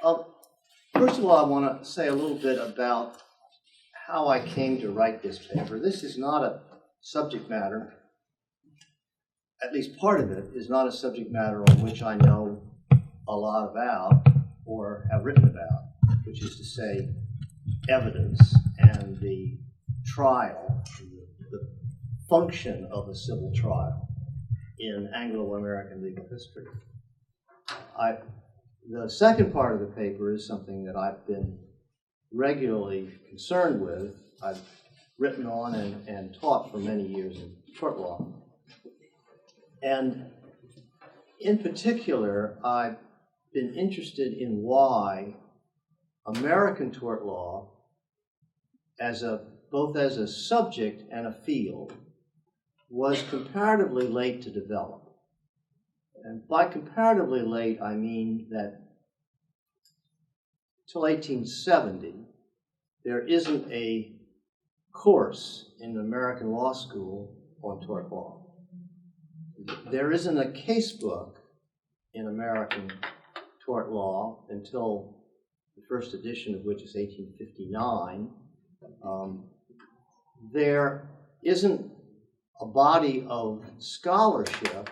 First of all, I want to say a little bit about how I came to write this paper. This is not a subject matter, at least part of it is not a subject matter on which I know a lot about or have written about, which is to say evidence and the trial, the function of a civil trial in Anglo-American legal history. The second part of the paper is something that I've been regularly concerned with. I've written on and taught for many years in tort law. And in particular, I've been interested in why American tort law, both as a subject and a field, was comparatively late to develop. And by comparatively late, I mean that till 1870, there isn't a course in the American law school on tort law. There isn't a case book in American tort law until the first edition of which is 1859. There isn't a body of scholarship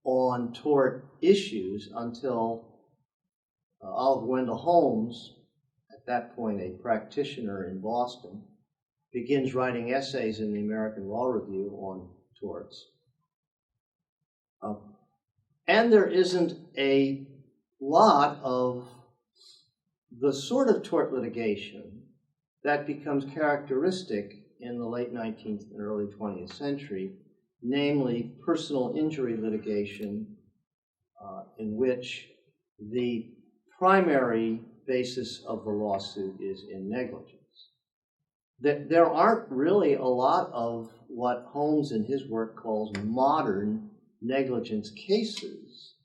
on tort issues until Oliver Wendell Holmes, at that point a practitioner in Boston, begins writing essays in the American Law Review on torts. And there isn't a lot of the sort of tort litigation that becomes characteristic in the late 19th and early 20th century, namely personal injury litigation in which the primary basis of the lawsuit is in negligence. There aren't really a lot of what Holmes in his work calls modern negligence cases.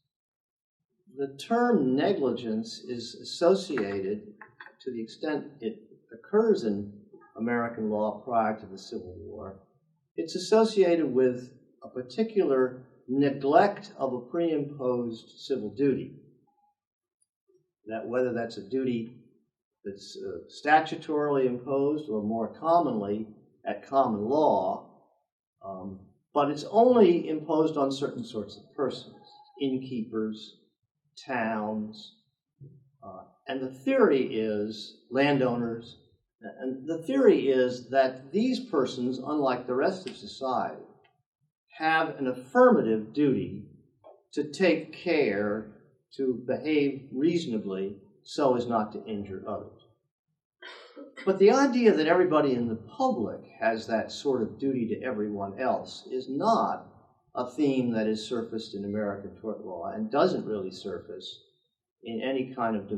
The term negligence is associated, to the extent it occurs in American law prior to the Civil War, it's associated with a particular neglect of a pre-imposed civil duty. That whether that's a duty that's statutorily imposed or more commonly at common law, but it's only imposed on certain sorts of persons, innkeepers, towns, and the theory is landowners, and the theory is that these persons, unlike the rest of society, have an affirmative duty to take care to behave reasonably so as not to injure others. But the idea that everybody in the public has that sort of duty to everyone else is not a theme that is surfaced in American tort law and doesn't really surface in any kind of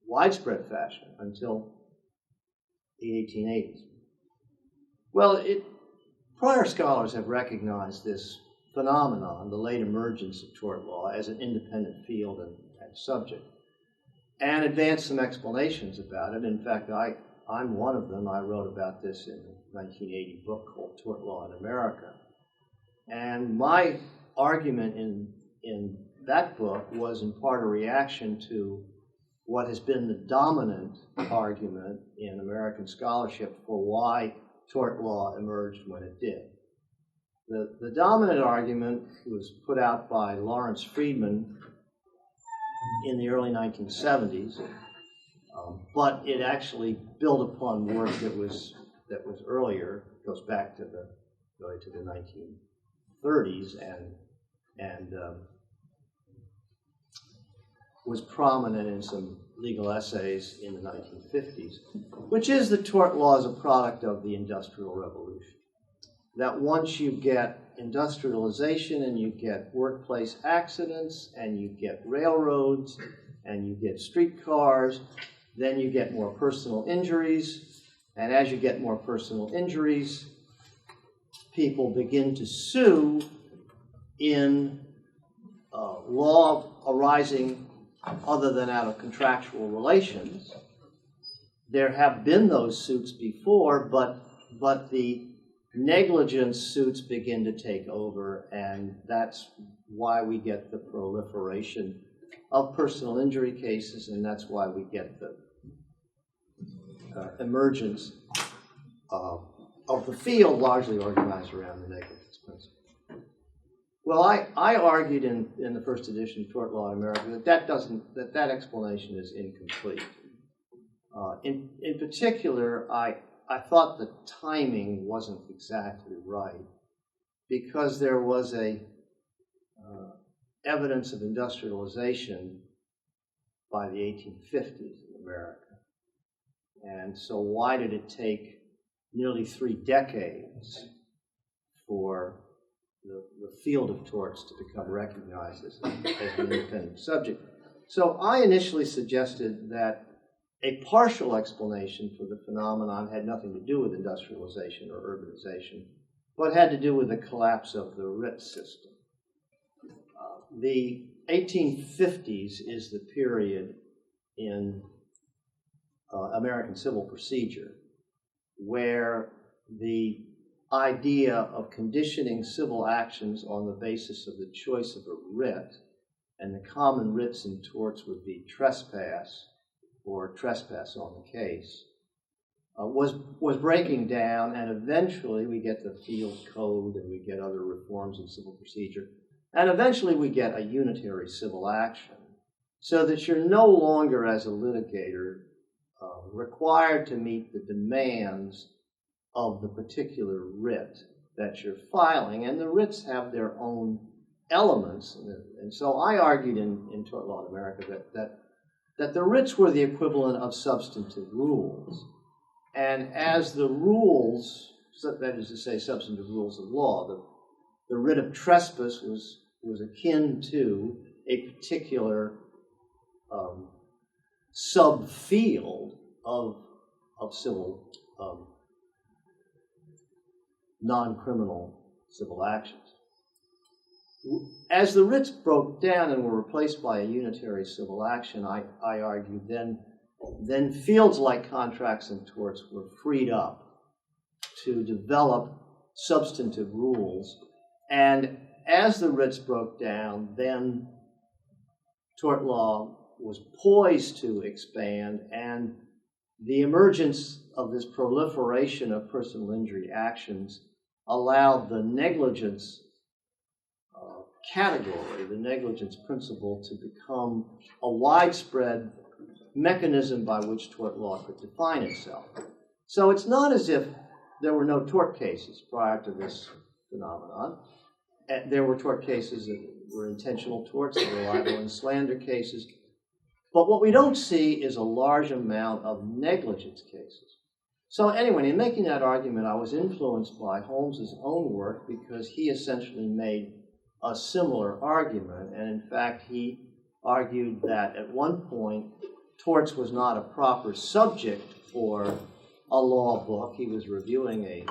widespread fashion until the 1880s. Well, prior scholars have recognized this phenomenon, the late emergence of tort law, as an independent field and subject, and advanced some explanations about it. In fact, I'm one of them. I wrote about this in a 1980 book called Tort Law in America. And my argument in that book was in part a reaction to what has been the dominant argument in American scholarship for why tort law emerged when it did. The dominant argument was put out by Lawrence Friedman in the early 1970s, but it actually built upon work that was earlier, goes back to the 1930s, and was prominent in some legal essays in the 1950s, which is that tort law is a product of the Industrial Revolution. That once you get industrialization and you get workplace accidents and you get railroads and you get streetcars, then you get more personal injuries. And as you get more personal injuries, people begin to sue in law arising other than out of contractual relations. There have been those suits before, but the negligence suits begin to take over, and that's why we get the proliferation of personal injury cases, and that's why we get the emergence of the field largely organized around the negligence principle. Well, I argued in the first edition of Tort Law in America that explanation is incomplete. In particular, I thought the timing wasn't exactly right because there was a evidence of industrialization by the 1850s in America. And so why did it take nearly 3 decades for the field of torts to become recognized as an independent subject? So I initially suggested that a partial explanation for the phenomenon had nothing to do with industrialization or urbanization, but had to do with the collapse of the writ system. The 1850s is the period in American civil procedure where the idea of conditioning civil actions on the basis of the choice of a writ, and the common writs in torts would be trespass or trespass on the case, was breaking down, and eventually we get the field code and we get other reforms in civil procedure, and eventually we get a unitary civil action, so that you're no longer, as a litigator, required to meet the demands of the particular writ that you're filing, and the writs have their own elements. And so I argued in Tort Law in America that the writs were the equivalent of substantive rules. And as the rules, that is to say, substantive rules of law, the writ of trespass was akin to a particular subfield of civil, non-criminal civil actions. As the writs broke down and were replaced by a unitary civil action, I argued then fields like contracts and torts were freed up to develop substantive rules. And as the writs broke down, then tort law was poised to expand, and the emergence of this proliferation of personal injury actions allowed the negligence category, the negligence principle, to become a widespread mechanism by which tort law could define itself. So it's not as if there were no tort cases prior to this phenomenon. There were tort cases that were intentional torts, there were libel and slander cases. But what we don't see is a large amount of negligence cases. So anyway, in making that argument, I was influenced by Holmes's own work because he essentially made a similar argument. And in fact, he argued that at one point, torts was not a proper subject for a law book. He was reviewing a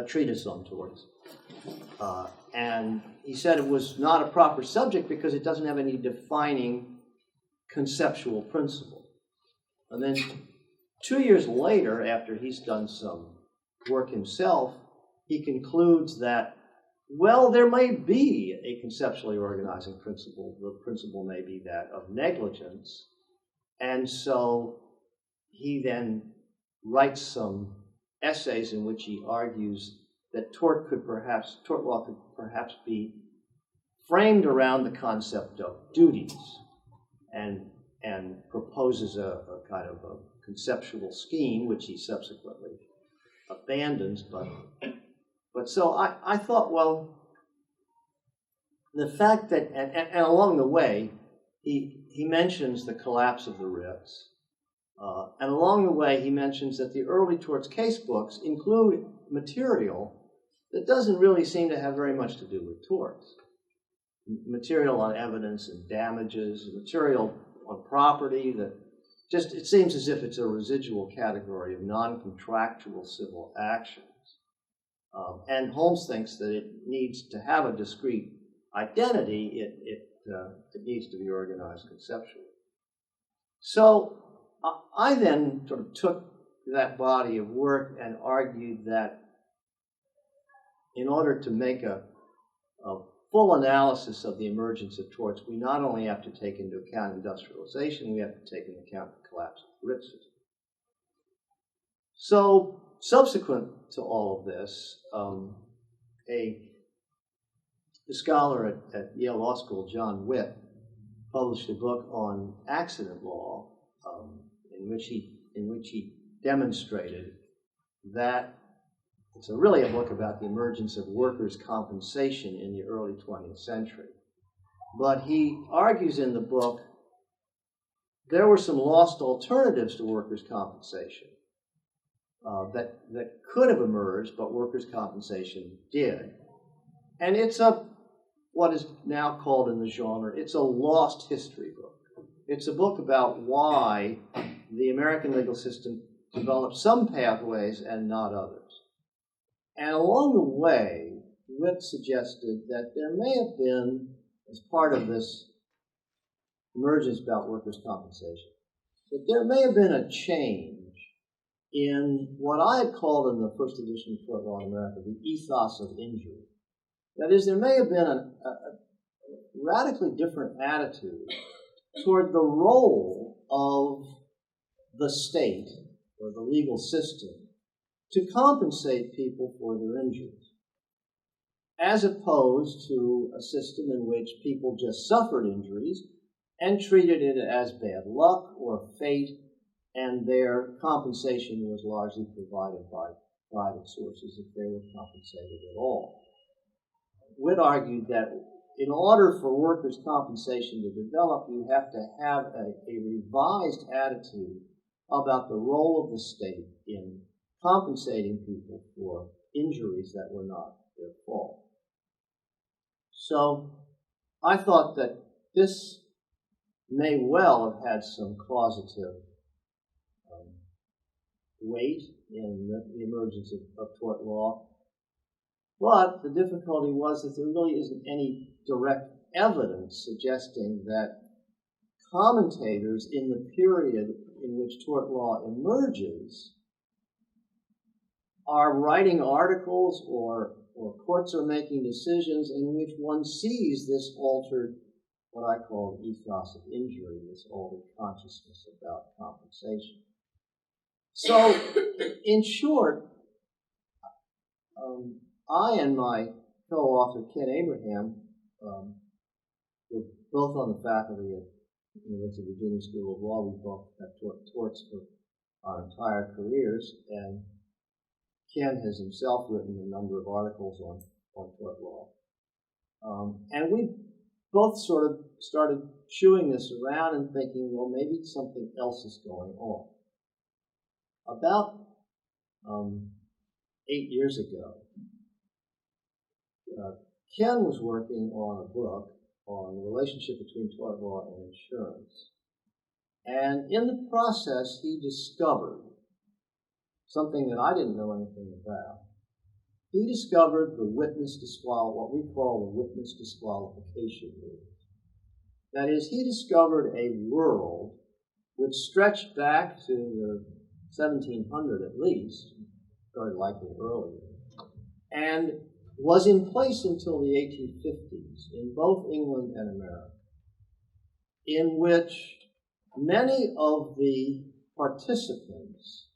treatise on torts. And he said it was not a proper subject because it doesn't have any defining conceptual principle. And then 2 years later, after he's done some work himself, he concludes that, well, there may be a conceptually organizing principle. The principle may be that of negligence. And so he then writes some essays in which he argues that tort law could perhaps be framed around the concept of duties, and proposes a kind of a conceptual scheme, which he subsequently abandons. But so I thought, well, the fact that, and along the way, he mentions the collapse of the writs, and along the way he mentions that the early torts case books include material that doesn't really seem to have very much to do with torts. Material on evidence and damages, material on property that just, it seems as if it's a residual category of non-contractual civil actions. And Holmes thinks that it needs to have a discrete identity. It needs to be organized conceptually. So I then sort of took that body of work and argued that in order to make a full analysis of the emergence of torts, we not only have to take into account industrialization, we have to take into account the collapse of the writ system. So, subsequent to all of this, a scholar at Yale Law School, John Witt, published a book on accident law, in which he demonstrated that it's really a book about the emergence of workers' compensation in the early 20th century. But he argues in the book there were some lost alternatives to workers' compensation that could have emerged, but workers' compensation did. And it's what is now called in the genre, it's a lost history book. It's a book about why the American legal system developed some pathways and not others. And along the way, Witt suggested that there may have been, as part of this emergence about workers' compensation, that there may have been a change in what I had called in the first edition of Tort Law in America, the ethos of injury. That is, there may have been a radically different attitude toward the role of the state or the legal system to compensate people for their injuries, as opposed to a system in which people just suffered injuries and treated it as bad luck or fate, and their compensation was largely provided by private sources if they were compensated at all. Witt argued that in order for workers' compensation to develop, you have to have a revised attitude about the role of the state in compensating people for injuries that were not their fault. So I thought that this may well have had some causative weight in the emergence of tort law. But the difficulty was that there really isn't any direct evidence suggesting that commentators in the period in which tort law emerges are writing articles or courts are making decisions in which one sees this altered, what I call ethos of injury, this altered consciousness about compensation. So, in short, I and my co-author, Ken Abraham, were both on the faculty at the University of Virginia School of Law. We both have torts for our entire careers, and Ken has himself written a number of articles on tort law. And we both sort of started chewing this around and thinking, well, maybe something else is going on. About 8 years ago, Ken was working on a book on the relationship between tort law and insurance. And in the process, he discovered something that I didn't know anything about. He discovered what we call the witness disqualification rule. That is, he discovered a world which stretched back to the 1700 at least, very likely earlier, and was in place until the 1850s in both England and America, in which many of the participants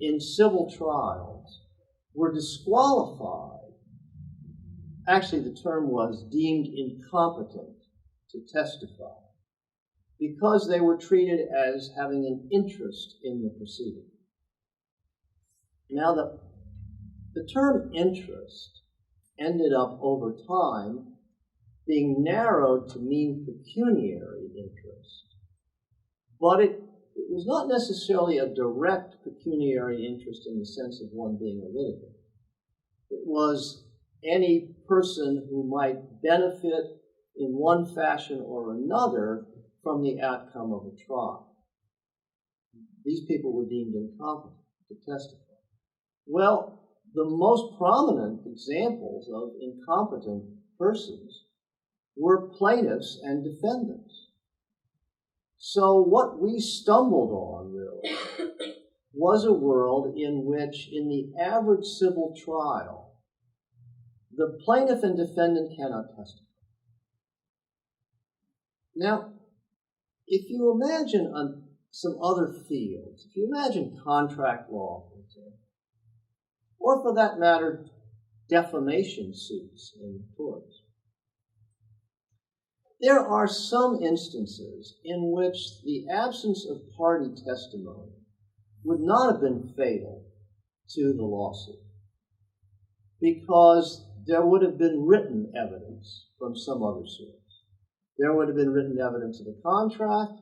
in civil trials were disqualified. Actually, the term was deemed incompetent to testify because they were treated as having an interest in the proceeding. Now, the term interest ended up over time being narrowed to mean pecuniary interest. But it was not necessarily a direct pecuniary interest in the sense of one being a litigant. It was any person who might benefit in one fashion or another from the outcome of a trial. These people were deemed incompetent to testify. Well, the most prominent examples of incompetent persons were plaintiffs and defendants. So what we stumbled on, really, was a world in which, in the average civil trial, the plaintiff and defendant cannot testify. Now, if you imagine some other fields, if you imagine contract law, for example, or for that matter, defamation suits in torts, there are some instances in which the absence of party testimony would not have been fatal to the lawsuit, because there would have been written evidence from some other source. There would have been written evidence of a contract.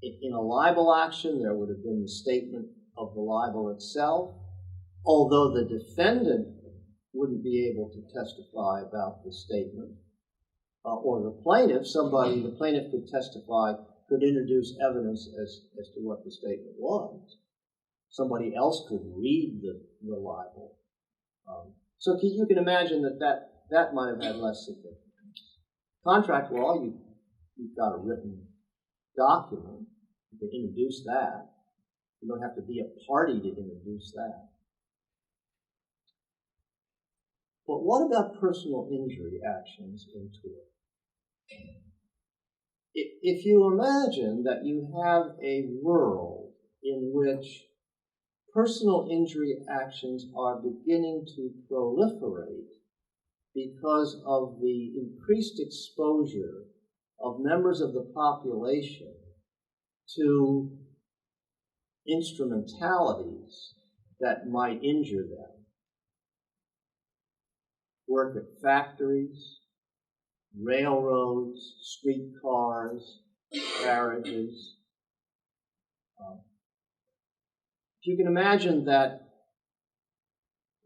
In a libel action, there would have been the statement of the libel itself, although the defendant wouldn't be able to testify about the statement. Or the plaintiff, the plaintiff could testify, could introduce evidence as to what the statement was. Somebody else could read the libel. So you can imagine that might have had less significance. Contract law, you've got a written document. You can introduce that. You don't have to be a party to introduce that. But what about personal injury actions in tort? If you imagine that you have a world in which personal injury actions are beginning to proliferate because of the increased exposure of members of the population to instrumentalities that might injure them, work at factories, railroads, streetcars, carriages. If you can imagine that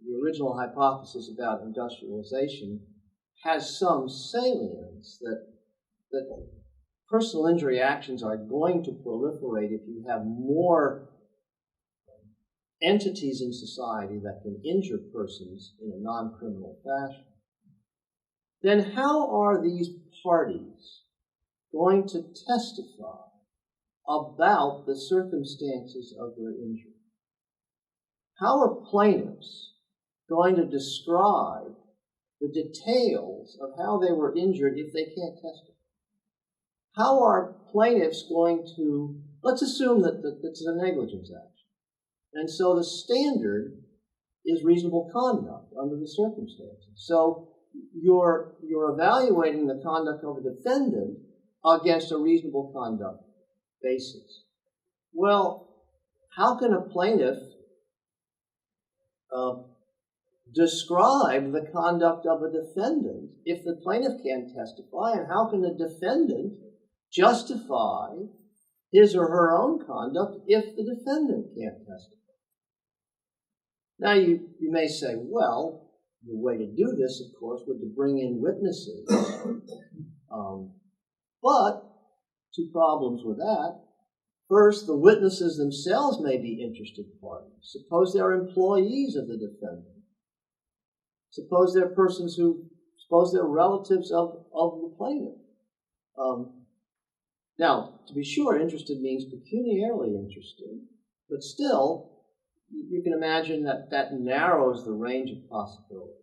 the original hypothesis about industrialization has some salience, that personal injury actions are going to proliferate if you have more entities in society that can injure persons in a non-criminal fashion, then how are these parties going to testify about the circumstances of their injury? How are plaintiffs going to describe the details of how they were injured if they can't testify? How are plaintiffs going to, let's assume that it's a negligence action, and so the standard is reasonable conduct under the circumstances. So you're evaluating the conduct of a defendant against a reasonable conduct basis. Well, how can a plaintiff describe the conduct of a defendant if the plaintiff can't testify? And how can the defendant justify his or her own conduct if the defendant can't testify? Now, you may say, well, the way to do this, of course, would to bring in witnesses. But two problems with that. First, the witnesses themselves may be interested parties. Suppose they're employees of the defendant. Suppose they're relatives of the plaintiff. Now, to be sure, interested means pecuniarily interested, but still, you can imagine that narrows the range of possibilities.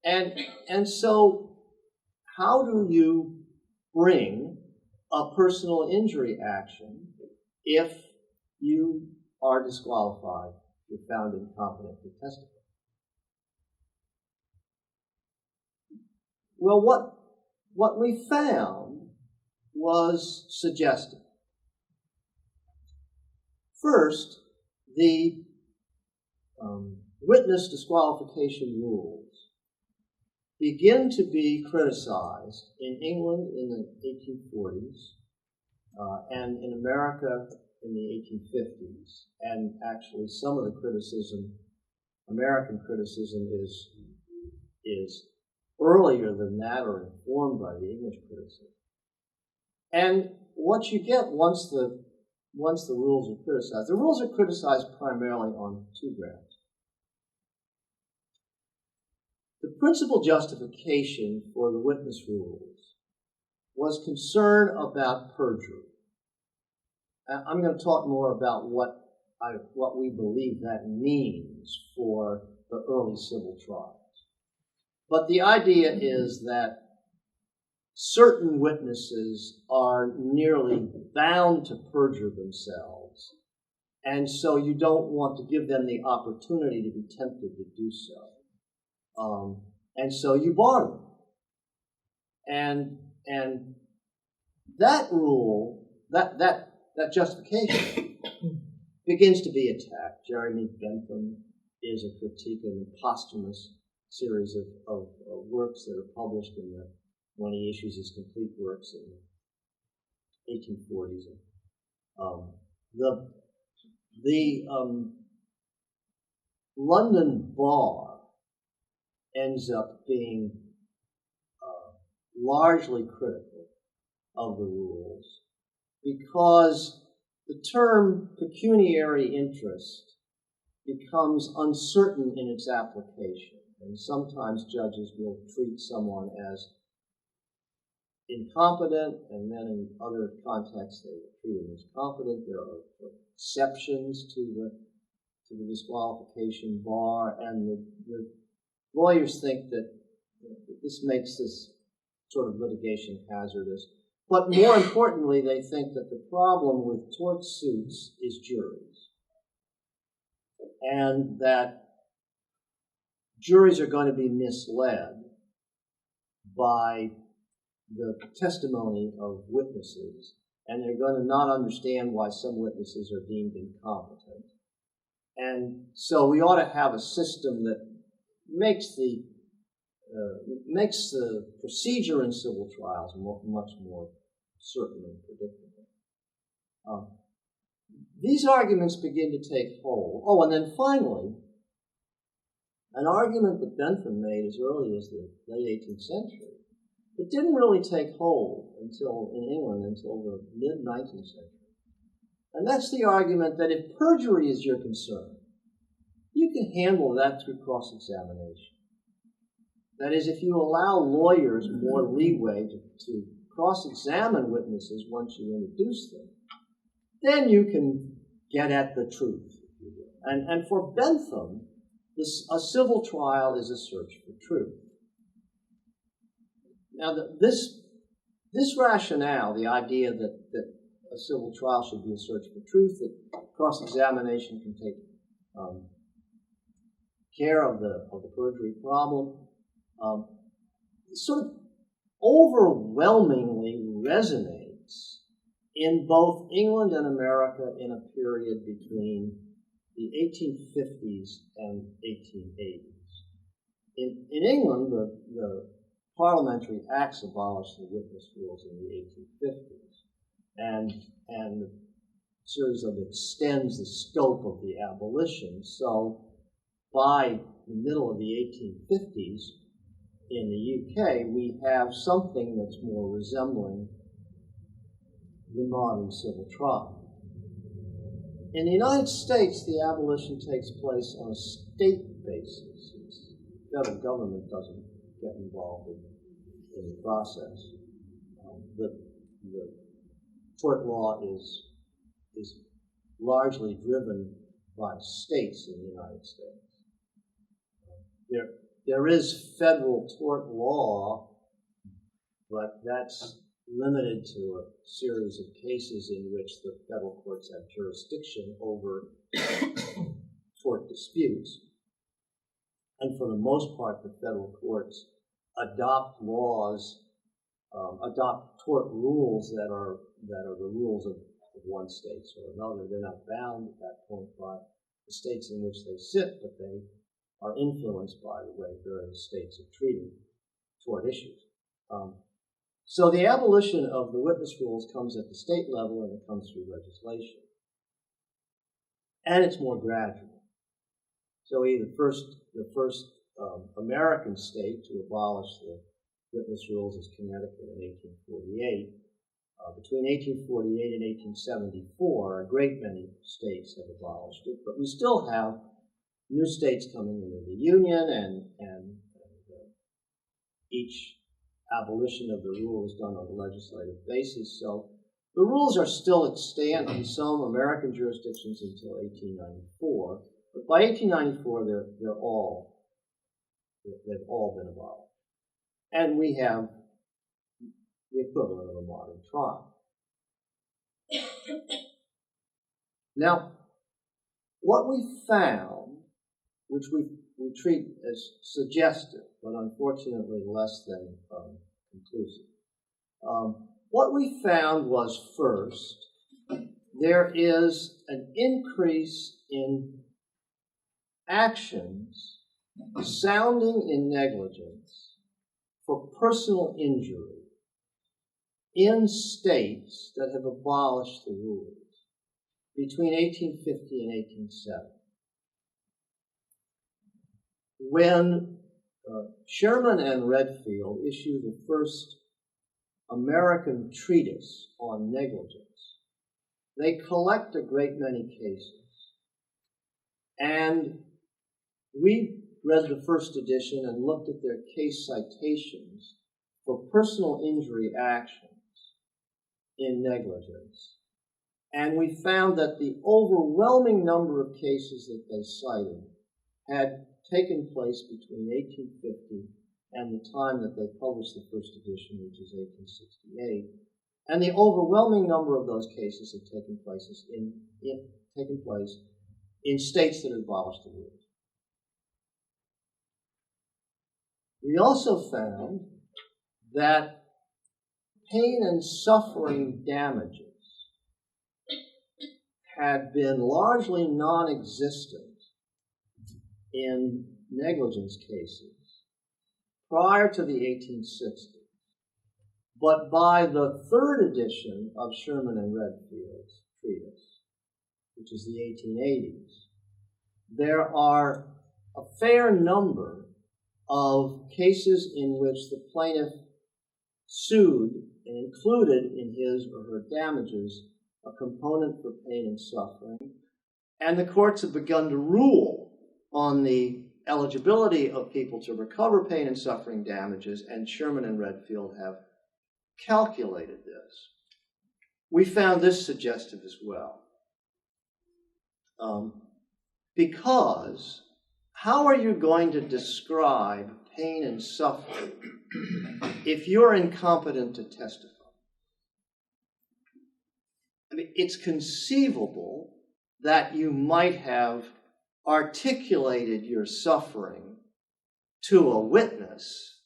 And so, how do you bring a personal injury action if you are disqualified, if you're found incompetent to testify? Well, what we found was suggestive. First, the witness disqualification rules begin to be criticized in England in the 1840s and in America in the 1850s. And actually, some of the criticism, American criticism, is earlier than that or informed by the English criticism. And what you get once the rules are criticized, the rules are criticized primarily on two grounds. The principal justification for the witness rules was concern about perjury. I'm going to talk more about what we believe that means for the early civil trials. But the idea is that certain witnesses are nearly bound to perjure themselves, and so you don't want to give them the opportunity to be tempted to do so. And so you bar them. And that rule, that justification begins to be attacked. Jeremy Bentham is a critique of a posthumous series of works that are published when he issues his complete works in the 1840s. The London bar ends up being largely critical of the rules because the term pecuniary interest becomes uncertain in its application, and sometimes judges will treat someone as incompetent, and then in other contexts they will treat him as competent. There are exceptions to the disqualification bar, and the lawyers think that this makes this sort of litigation hazardous. But more importantly, they think that the problem with tort suits is juries, and that juries are going to be misled by the testimony of witnesses, and they're going to not understand why some witnesses are deemed incompetent. And so we ought to have a system that makes the procedure in civil trials much more certain and predictable. These arguments begin to take hold. Oh, and then finally, an argument that Bentham made as early as the late 18th century, but didn't really take hold in England until the mid-19th century. And that's the argument that if perjury is your concern, you can handle that through cross-examination. That is, if you allow lawyers more leeway to cross-examine witnesses once you introduce them, then you can get at the truth, if you will. And for Bentham, a civil trial is a search for truth. Now, this rationale, the idea that a civil trial should be a search for truth, that cross-examination can take care of the perjury problem, sort of overwhelmingly resonates in both England and America in a period between the 1850s and 1880s. In England, the Parliamentary Acts abolished the witness rules in the 1850s, and the series of extends the scope of the abolition. So by the middle of the 1850s, in the UK, we have something that's more resembling the modern civil trial. In the United States, the abolition takes place on a state basis. The federal government doesn't get involved in the process. The tort law is largely driven by states in the United States. There is federal tort law, but that's limited to a series of cases in which the federal courts have jurisdiction over tort disputes. And for the most part, the federal courts adopt tort rules that are the rules of one state or another. They're not bound at that point by the states in which they sit, but they are influenced by the way various states are treating tort issues. So the abolition of the witness rules comes at the state level, and it comes through legislation. And it's more gradual. So the first American state to abolish the witness rules is Connecticut in 1848. Between 1848 and 1874, a great many states have abolished it, but we still have new states coming into the Union, and each abolition of the rule is done on a legislative basis. So the rules are still extant in some American jurisdictions until 1894, but by 1894 they've all been abolished. And we have the equivalent of a modern trial. Now, what we found, which we treat as suggestive, but unfortunately less than conclusive, what we found was, first, there is an increase in actions sounding in negligence for personal injury in states that have abolished the rules between 1850 and 1870. When Sherman and Redfield issued the first American treatise on negligence, they collect a great many cases. And we read the first edition and looked at their case citations for personal injury actions in negligence. And we found that the overwhelming number of cases that they cited had taken place between 1850 and the time that they published the first edition, which is 1868. And the overwhelming number of those cases had taken place in states that had abolished the rules. We also found that pain and suffering damages had been largely non-existent in negligence cases prior to the 1860s. But by the third edition of Sherman and Redfield's treatise, which is the 1880s, there are a fair number of cases in which the plaintiff sued and included in his or her damages a component for pain and suffering. And the courts have begun to rule on the eligibility of people to recover pain and suffering damages, and Sherman and Redfield have calculated this. We found this suggestive as well. Because how are you going to describe pain and suffering if you're incompetent to testify? I mean, it's conceivable that you might have articulated your suffering to a witness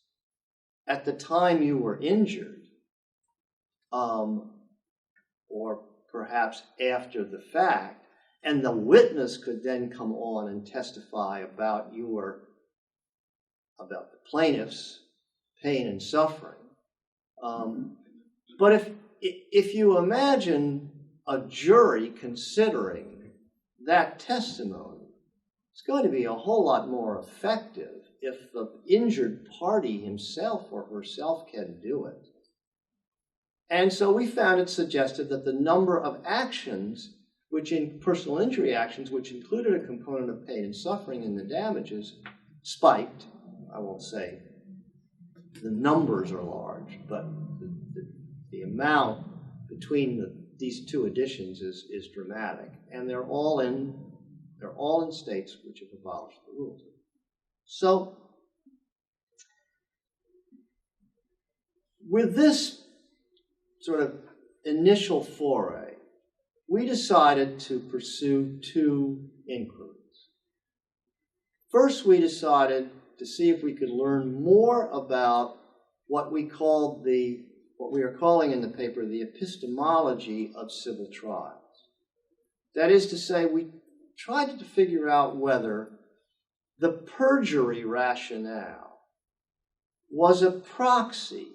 at the time you were injured, or perhaps after the fact, and the witness could then come on and testify about the plaintiff's pain and suffering. But if you imagine a jury considering that testimony, it's going to be a whole lot more effective if the injured party himself or herself can do it. And so we found it suggested that the number of actions, personal injury actions, which included a component of pain and suffering in the damages, spiked. I won't say the numbers are large, but the amount between these two editions is dramatic, and they're all in states which have abolished the rules. So, with this sort of initial foray, we decided to pursue two inquiries. First, we decided to see if we could learn more about what we are calling in the paper the epistemology of civil trials. That is to say, we tried to figure out whether the perjury rationale was a proxy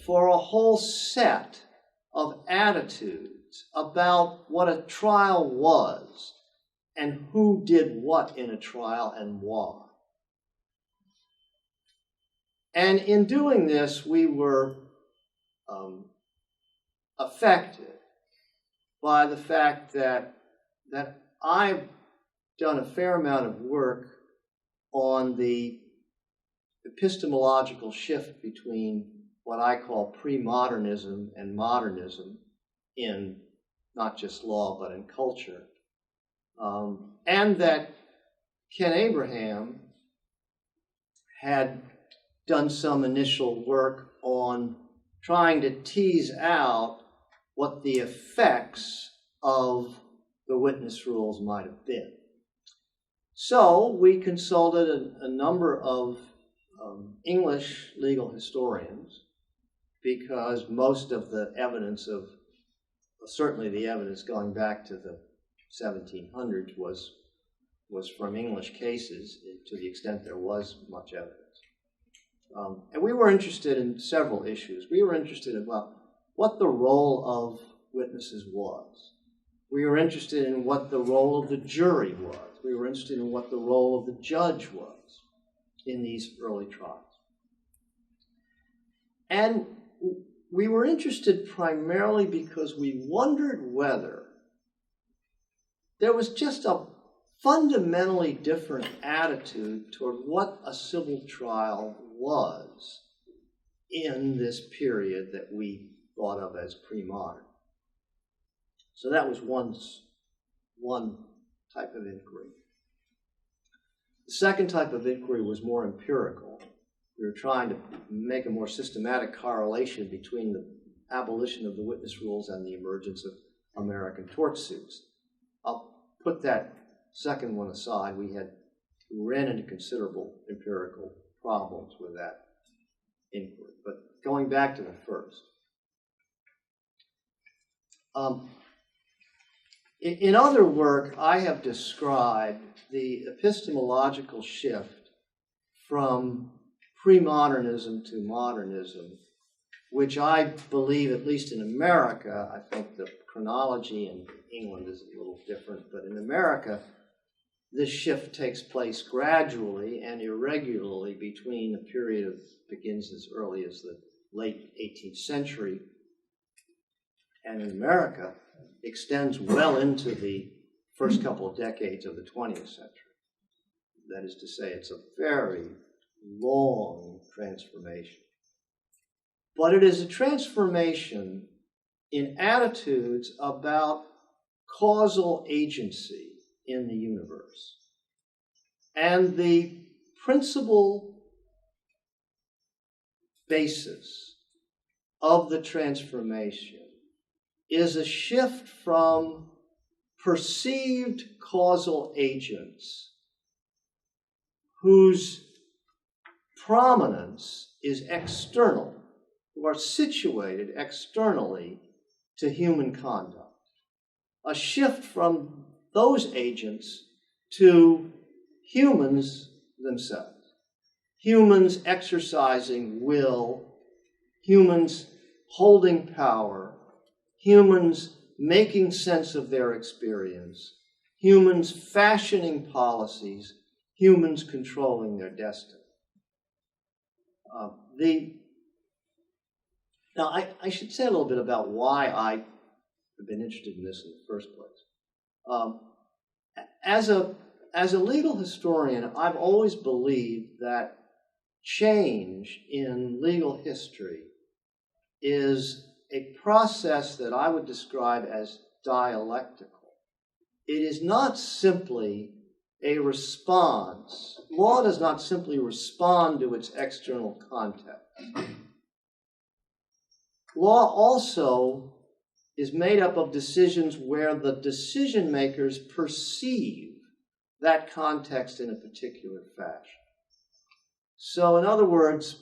for a whole set of attitudes about what a trial was and who did what in a trial and why. And in doing this, we were affected by the fact that I've done a fair amount of work on the epistemological shift between what I call pre-modernism and modernism in not just law but in culture, and that Ken Abraham had done some initial work on trying to tease out what the effects of the witness rules might have been. So we consulted a number of English legal historians, because most of the evidence certainly the evidence going back to the 1700s was from English cases, to the extent there was much evidence. And we were interested in several issues. We were interested in, well, what the role of witnesses was. We were interested in what the role of the jury was. We were interested in what the role of the judge was in these early trials. And we were interested primarily because we wondered whether there was just a fundamentally different attitude toward what a civil trial was in this period that we thought of as pre-modern. So that was one type of inquiry. The second type of inquiry was more empirical. We were trying to make a more systematic correlation between the abolition of the witness rules and the emergence of American tort suits. I'll put that second one aside. We ran into considerable empirical problems with that inquiry. But going back to the first. In other work, I have described the epistemological shift from pre-modernism to modernism, which I believe, at least in America, I think the chronology in England is a little different, but in America, this shift takes place gradually and irregularly between a period of begins as early as the late 18th century, and in America extends well into the first couple of decades of the 20th century. That is to say, it's a very long transformation. But it is a transformation in attitudes about causal agency in the universe. And the principal basis of the transformation is a shift from perceived causal agents whose prominence is external, who are situated externally to human conduct. A shift from those agents to humans themselves. Humans exercising will, humans holding power, humans making sense of their experience, humans fashioning policies, humans controlling their destiny. Now, I should say a little bit about why I have been interested in this in the first place. As a legal historian, I've always believed that change in legal history is a process that I would describe as dialectical. It is not simply a response. Law does not simply respond to its external context. Law also is made up of decisions where the decision makers perceive that context in a particular fashion. So, in other words,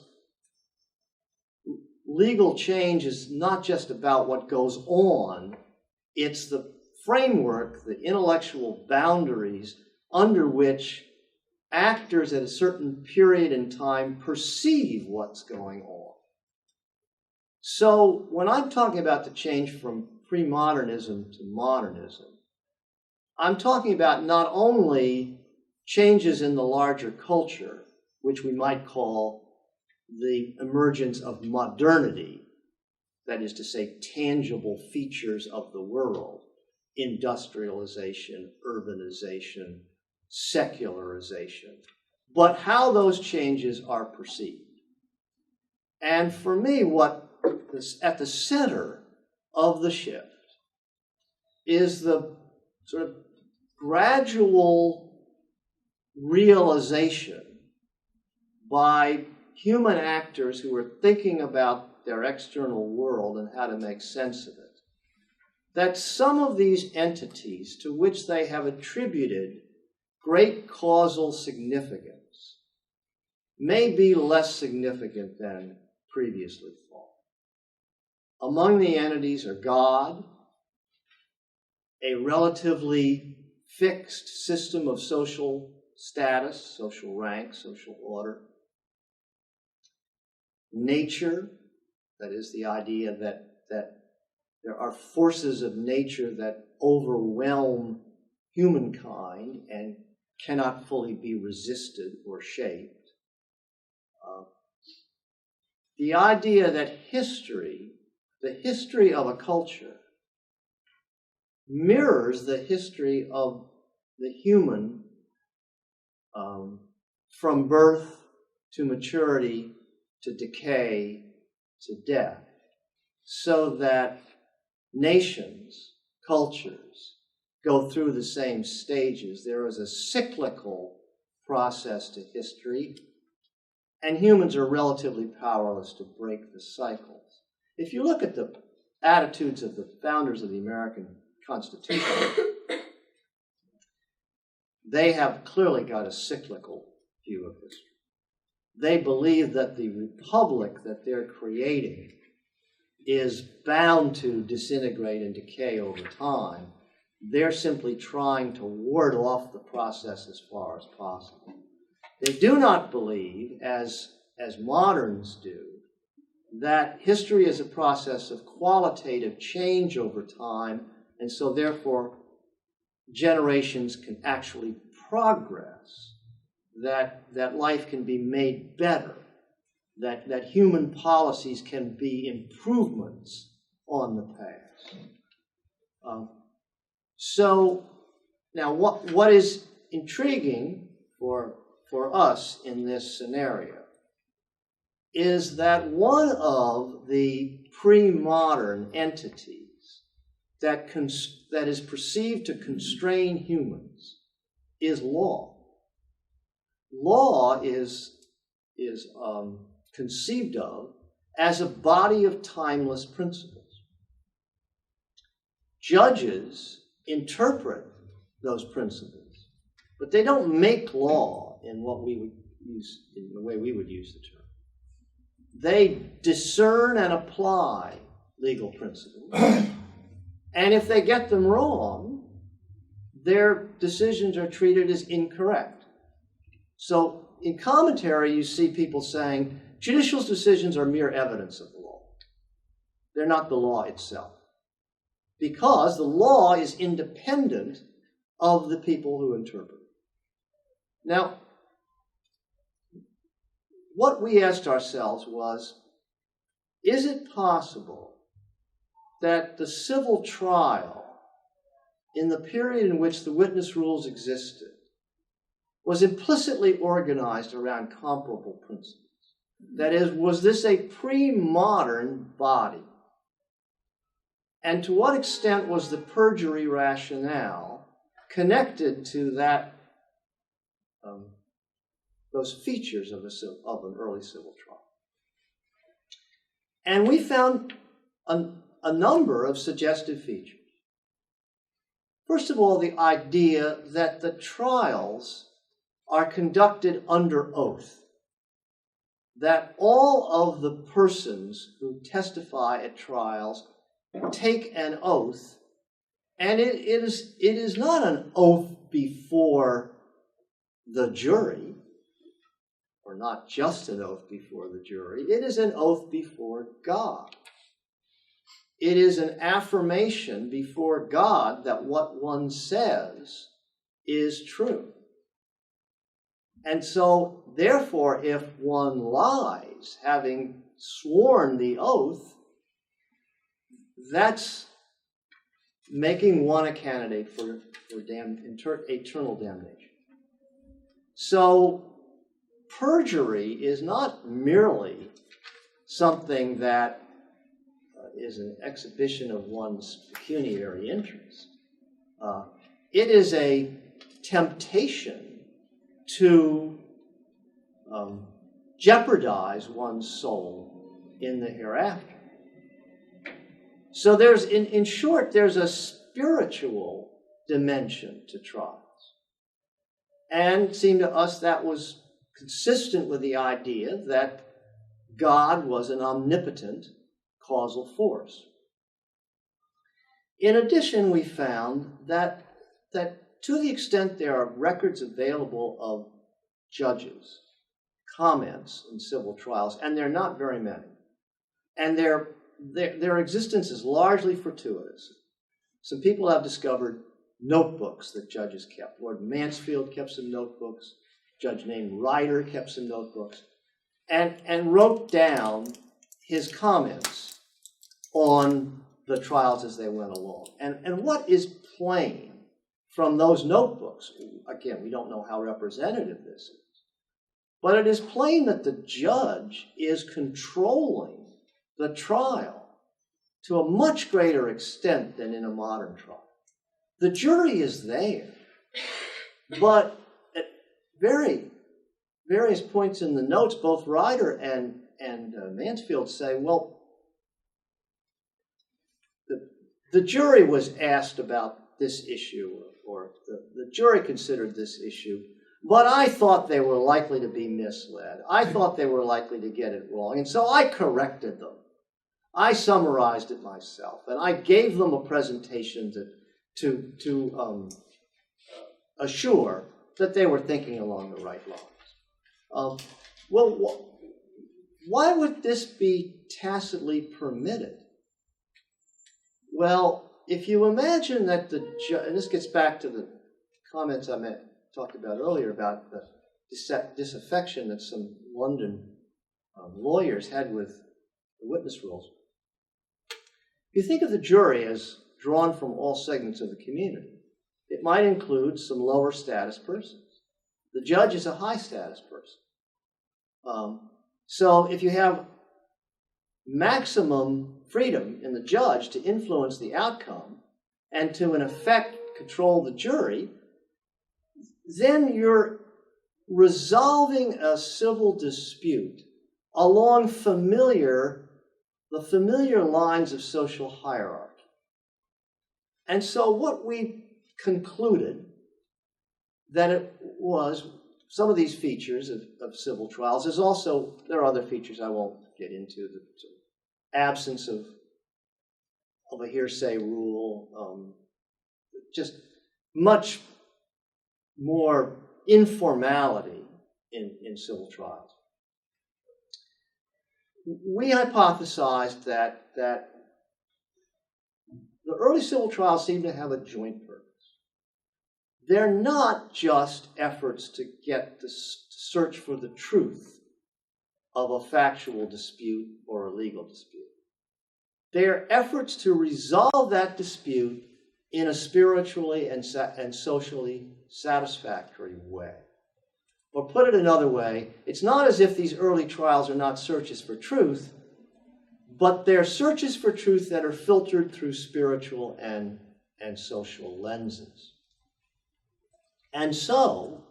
legal change is not just about what goes on, it's the framework, the intellectual boundaries under which actors at a certain period in time perceive what's going on. So when I'm talking about the change from pre-modernism to modernism, I'm talking about not only changes in the larger culture, which we might call the emergence of modernity, that is to say, tangible features of the world, industrialization, urbanization, secularization, but how those changes are perceived. And for me, what is at the center of the shift is the sort of gradual realization by human actors who are thinking about their external world and how to make sense of it, that some of these entities to which they have attributed great causal significance may be less significant than previously thought. Among the entities are God, a relatively fixed system of social status, social rank, social order, nature, that is the idea that there are forces of nature that overwhelm humankind and cannot fully be resisted or shaped. The idea that history, the history of a culture, mirrors the history of the human from birth to maturity to decay to death, so that nations, cultures, go through the same stages. There is a cyclical process to history, and humans are relatively powerless to break the cycles. If you look at the attitudes of the founders of the American Constitution, they have clearly got a cyclical view of history. They believe that the republic that they're creating is bound to disintegrate and decay over time. They're simply trying to ward off the process as far as possible. They do not believe, as moderns do, that history is a process of qualitative change over time, and so therefore generations can actually progress, that life can be made better, that human policies can be improvements on the past. So now what is intriguing for us in this scenario is that one of the pre-modern entities that is perceived to constrain humans is law. Law is conceived of as a body of timeless principles. Judges interpret those principles, but they don't make law in what we would use, in the way we would use the term. They discern and apply legal principles, and if they get them wrong, their decisions are treated as incorrect. So in commentary, you see people saying, judicial decisions are mere evidence of the law. They're not the law itself, because the law is independent of the people who interpret it. Now, what we asked ourselves was, is it possible that the civil trial, in the period in which the witness rules existed, was implicitly organized around comparable principles? That is, was this a pre-modern body? And to what extent was the perjury rationale connected to that, those features of an early civil trial? And we found a number of suggestive features. First of all, the idea that the trials are conducted under oath, that all of the persons who testify at trials take an oath, and it is not an oath before the jury, or not just an oath before the jury, it is an oath before God. It is an affirmation before God that what one says is true. And so, therefore, if one lies, having sworn the oath, that's making one a candidate for eternal damnation. So, perjury is not merely something that is an exhibition of one's pecuniary interest. It is a temptation to jeopardize one's soul in the hereafter. So there's, in short, there's a spiritual dimension to trials. And it seemed to us that was consistent with the idea that God was an omnipotent causal force. In addition, we found that to the extent there are records available of judges' comments in civil trials, and there are not very many, and their existence is largely fortuitous. Some people have discovered notebooks that judges kept. Lord Mansfield kept some notebooks. A judge named Ryder kept some notebooks, and wrote down his comments on the trials as they went along. And what is plain from those notebooks, again, we don't know how representative this is, but it is plain that the judge is controlling the trial to a much greater extent than in a modern trial. The jury is there, but at various points in the notes, both Ryder and Mansfield say, well, the jury was asked about this issue, or the jury considered this issue, but I thought they were likely to be misled. I thought they were likely to get it wrong, and so I corrected them. I summarized it myself, and I gave them a presentation to assure that they were thinking along the right lines. Why would this be tacitly permitted? Well, if you imagine that and this gets back to the comments I talked about earlier about the disaffection that some London lawyers had with the witness rules. If you think of the jury as drawn from all segments of the community, it might include some lower status persons. The judge is a high status person. So if you have maximum freedom in the judge to influence the outcome and to, in effect, control the jury, then you're resolving a civil dispute along the familiar lines of social hierarchy. And so what we concluded that it was, some of these features of civil trials is also, there are other features I won't get into, the absence of a hearsay rule, just much more informality in civil trials. We hypothesized that the early civil trials seem to have a joint purpose. They're not just efforts to search for the truth of a factual dispute or a legal dispute. They're efforts to resolve that dispute in a spiritually and socially satisfactory way. Or put it another way, it's not as if these early trials are not searches for truth, but they're searches for truth that are filtered through spiritual and social lenses. And so,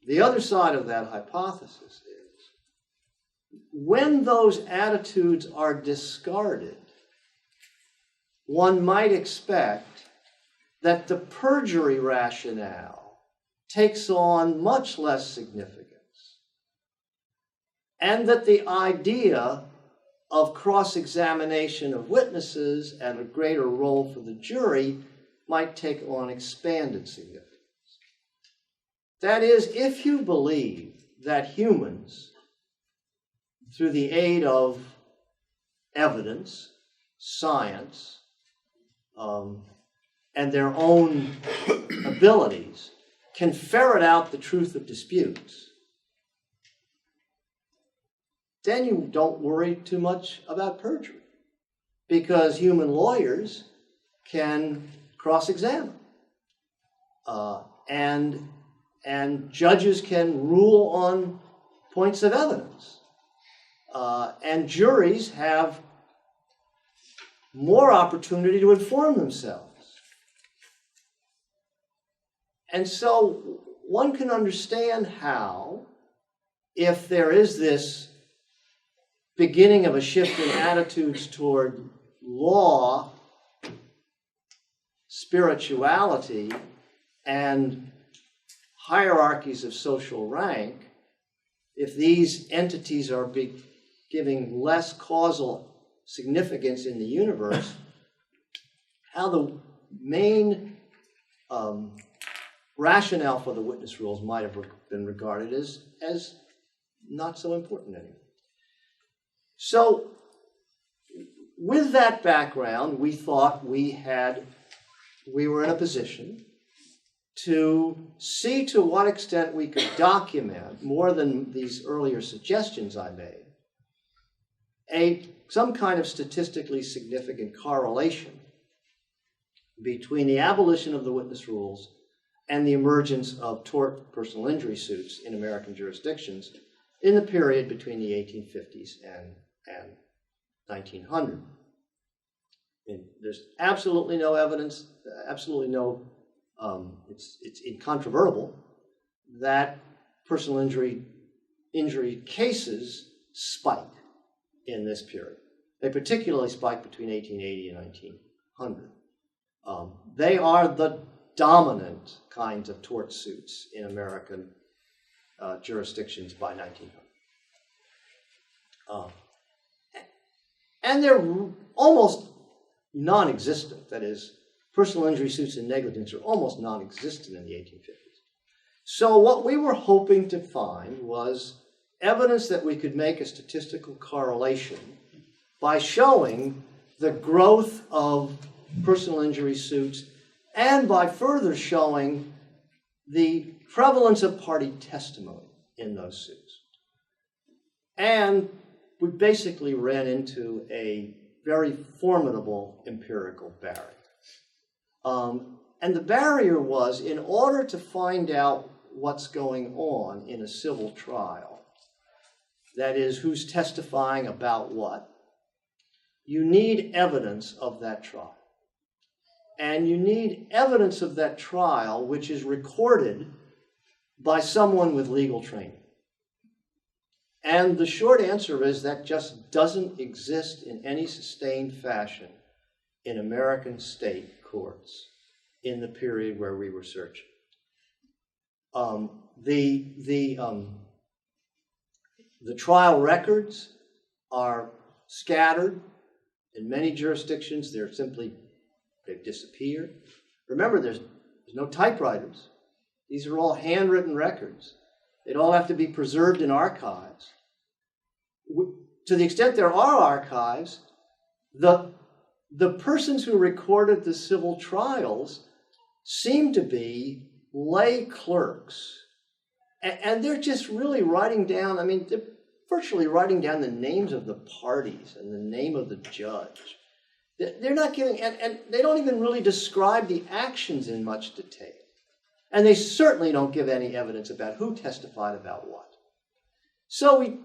the other side of that hypothesis is, when those attitudes are discarded, one might expect that the perjury rationale takes on much less significance, and that the idea of cross-examination of witnesses and a greater role for the jury might take on expanded significance. That is, if you believe that humans, through the aid of evidence, science, and their own abilities, can ferret out the truth of disputes, then you don't worry too much about perjury, because human lawyers can cross-examine, and judges can rule on points of evidence, and juries have more opportunity to inform themselves. And so one can understand how, if there is this beginning of a shift in attitudes toward law, spirituality, and hierarchies of social rank, if these entities are giving less causal significance in the universe, how the main rationale for the witness rules might have been regarded as not so important anymore. So, with that background, we thought we were in a position to see to what extent we could document, more than these earlier suggestions I made, some kind of statistically significant correlation between the abolition of the witness rules and the emergence of tort personal injury suits in American jurisdictions in the period between the 1850s and 1900. And there's absolutely no evidence, absolutely no, it's incontrovertible that personal injury cases spiked in this period. They particularly spiked between 1880 and 1900. They are the dominant kinds of tort suits in American jurisdictions by 1900. And they're almost non-existent. That is, personal injury suits and negligence are almost non-existent in the 1850s. So what we were hoping to find was evidence that we could make a statistical correlation by showing the growth of personal injury suits and by further showing the prevalence of party testimony in those suits. And we basically ran into a very formidable empirical barrier. And the barrier was, in order to find out what's going on in a civil trial, that is, who's testifying about what, you need evidence of that trial. And you need evidence of that trial which is recorded by someone with legal training. And the short answer is that just doesn't exist in any sustained fashion in American state courts in the period where we were searching. The trial records are scattered. In many jurisdictions, they've disappeared. Remember, there's no typewriters. These are all handwritten records. They'd all have to be preserved in archives. To the extent there are archives, the persons who recorded the civil trials seem to be lay clerks. And they're just really writing down, they're virtually writing down the names of the parties and the name of the judge. They're not giving, and they don't even really describe the actions in much detail. And they certainly don't give any evidence about who testified about what. So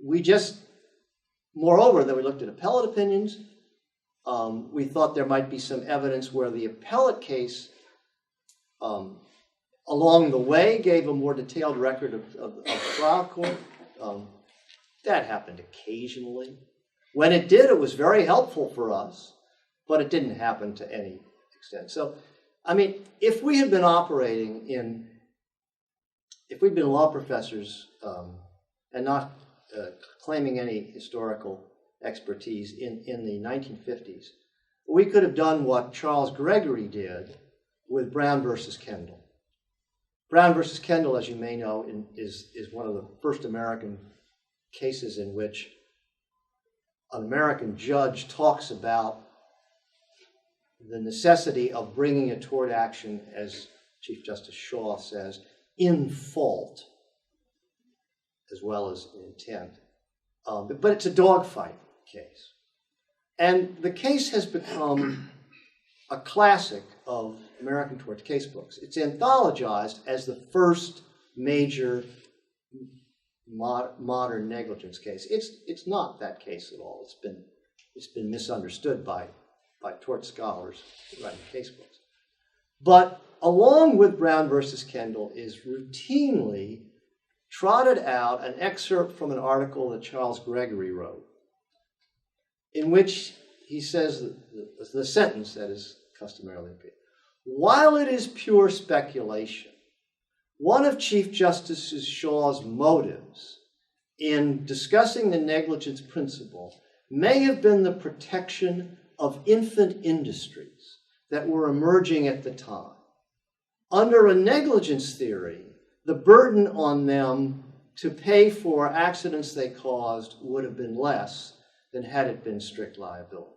we just, moreover, then we looked at appellate opinions. We thought there might be some evidence where the appellate case along the way gave a more detailed record of trial court. That happened occasionally. When it did, it was very helpful for us, but it didn't happen to any extent. So, if we had been if we'd been law professors and not claiming any historical expertise in the 1950s, we could have done what Charles Gregory did with Brown versus Kendall. Brown versus Kendall, as you may know, is one of the first American cases in which an American judge talks about the necessity of bringing a tort action, as Chief Justice Shaw says, in fault, as well as in intent. But it's a dogfight case. And the case has become a classic of American tort casebooks. It's anthologized as the first major modern negligence case. It's not that case at all. It's been misunderstood by tort scholars writing casebooks. But along with Brown versus Kendall is routinely trotted out an excerpt from an article that Charles Gregory wrote, in which he says the sentence that is customarily repeated. While it is pure speculation, one of Chief Justice Shaw's motives in discussing the negligence principle may have been the protection of infant industries that were emerging at the time. Under a negligence theory, the burden on them to pay for accidents they caused would have been less than had it been strict liability.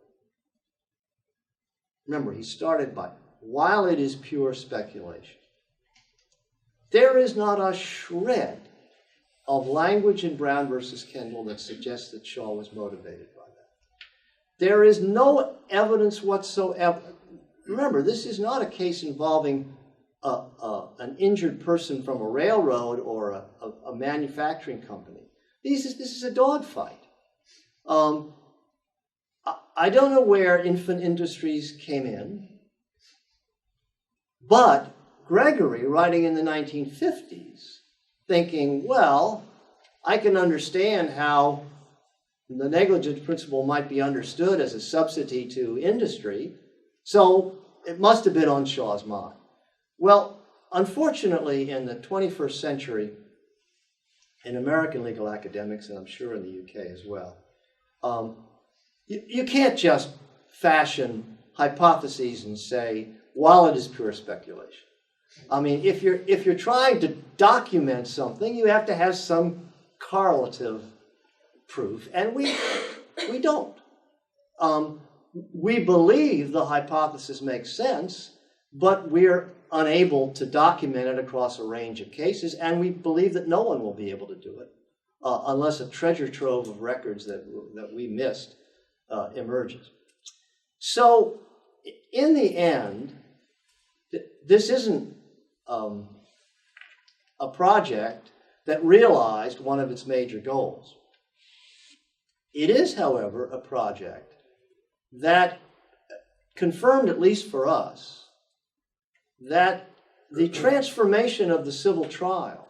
Remember, he started by, while it is pure speculation. There is not a shred of language in Brown versus Kendall that suggests that Shaw was motivated by that. There is no evidence whatsoever. Remember, this is not a case involving an injured person from a railroad or a manufacturing company. This is a dogfight. I don't know where infant industries came in, but Gregory, writing in the 1950s, thinking, well, I can understand how the negligence principle might be understood as a subsidy to industry, so it must have been on Shaw's mind. Well, unfortunately, in the 21st century, in American legal academics, and I'm sure in the UK as well, you can't just fashion hypotheses and say, while it is pure speculation. I mean, if you're trying to document something, you have to have some correlative proof, and we don't. We believe the hypothesis makes sense, but we're unable to document it across a range of cases, and we believe that no one will be able to do it unless a treasure trove of records that we missed emerges. So, in the end, this isn't a project that realized one of its major goals. It is, however, a project that confirmed, at least for us, that the transformation of the civil trial,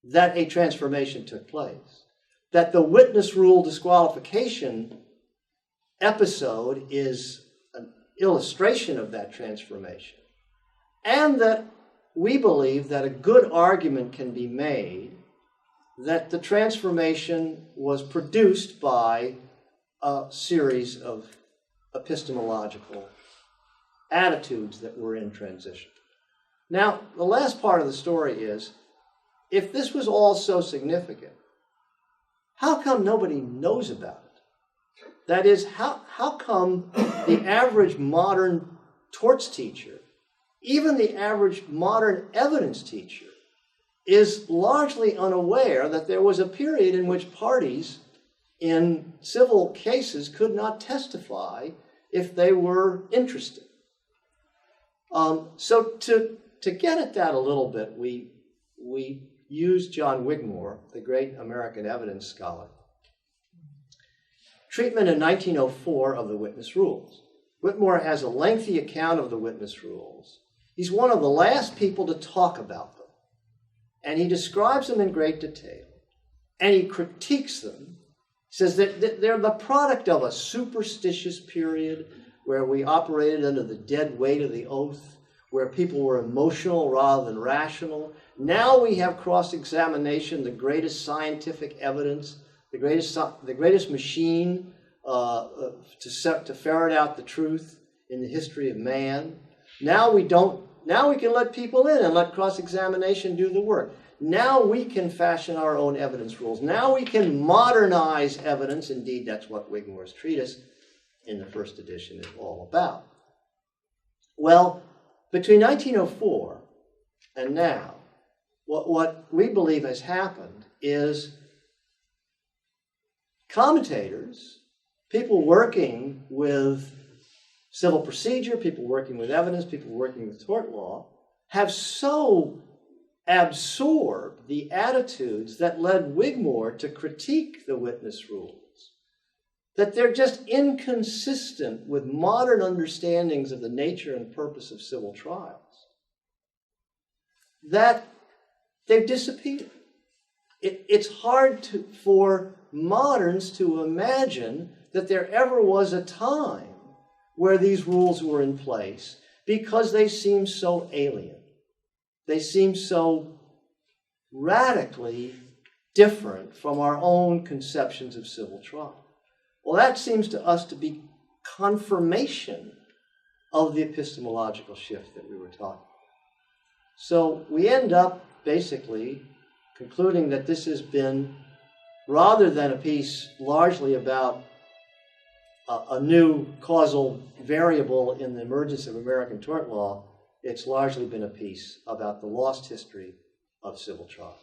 that a transformation took place, that the witness rule disqualification episode is an illustration of that transformation, and that we believe that a good argument can be made that the transformation was produced by a series of epistemological attitudes that were in transition. Now, the last part of the story is, if this was all so significant, how come nobody knows about it? That is, how come the average modern torts teacher, even the average modern evidence teacher, is largely unaware that there was a period in which parties in civil cases could not testify if they were interested? So to get at that a little bit, we used John Wigmore, the great American evidence scholar, treatment in 1904 of the witness rules. Whitmore has a lengthy account of the witness rules. He's one of the last people to talk about them. And he describes them in great detail. And he critiques them. Says that they're the product of a superstitious period where we operated under the dead weight of the oath, where people were emotional rather than rational. Now we have cross-examination, the greatest scientific evidence, the greatest machine to ferret out the truth in the history of man. Now we can let people in and let cross-examination do the work. Now we can fashion our own evidence rules. Now we can modernize evidence. Indeed, that's what Wigmore's treatise in the first edition is all about. Well, between 1904 and now, what we believe has happened is commentators, people working with civil procedure, people working with evidence, people working with tort law, have so absorbed the attitudes that led Wigmore to critique the witness rules that they're just inconsistent with modern understandings of the nature and purpose of civil trials. That they've disappeared. It's hard for moderns to imagine that there ever was a time where these rules were in place because they seem so alien. They seem so radically different from our own conceptions of civil trial. Well, that seems to us to be confirmation of the epistemological shift that we were talking about. So we end up basically concluding that this has been, rather than a piece largely about a new causal variable in the emergence of American tort law, it's largely been a piece about the lost history of civil trial.